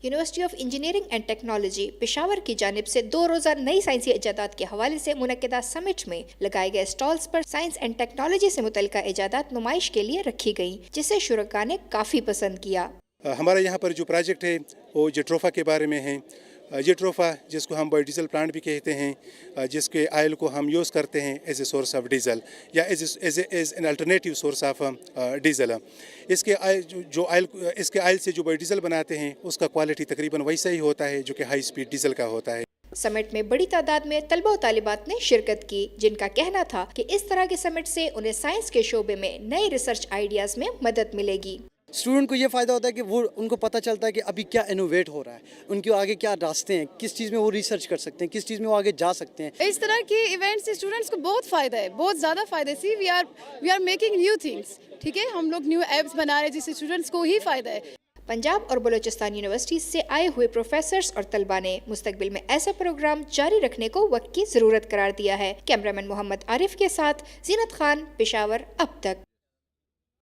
University of engineering and technology Peshawar की जानिब से 2 रोज़ा नई साइंसी इजादात के हवाले से मुनक्किदा समिट में लगाए गए स्टॉल्स पर साइंस एंड टेक्नोलॉजी से मुतल्लिका इजादात नुमाइश के लिए रखी गई, जिसे शुरका ने काफ़ी पसंद किया। हमारा यहाँ पर जो प्रोजेक्ट है वो जेट्रोफा के बारे में है। जेट्रोफा जिसको हम बायोडीजल प्लांट भी कहते हैं, जिसके ऑयल को हम यूज़ करते हैं as a source of diesel या as an alternative source of diesel. इसके ऑयल से जो बायोडीजल बनाते हैं उसका क्वालिटी तकरीबन वैसा ही होता है जो कि हाई स्पीड डीजल का होता है। समिट में बड़ी तादाद में तलबा और तालिबात ने शिरकत की, जिनका कहना था कि इस तरह के समिट से उन्हें साइंस के शोबे में नए रिसर्च आइडियाज़ में मदद मिलेगी। स्टूडेंट को ये फ़ायदा होता है कि वो उनको पता चलता है कि अभी क्या इनोवेट हो रहा है, उनके आगे क्या रास्ते हैं, किस चीज़ में वो रिसर्च कर सकते हैं, किस चीज़ में वो आगे जा सकते हैं। इस तरह के इवेंट से स्टूडेंट्स को बहुत फ़ायदा है, बहुत ज़्यादा फ़ायदा है। We are making new things, ठीक है, हम लोग न्यू एप्स बना रहे हैं जिससे स्टूडेंट्स को ही फ़ायदा है। पंजाब और बलूचिस्तान यूनिवर्सिटी से आए हुए प्रोफेसर्स और तलबा ने मुस्तकबिल में ऐसा प्रोग्राम जारी रखने को वक्त की ज़रूरत करार दिया है। कैमरामैन मोहम्मद आरिफ के साथ जीनत खान, पेशावर, अब तक।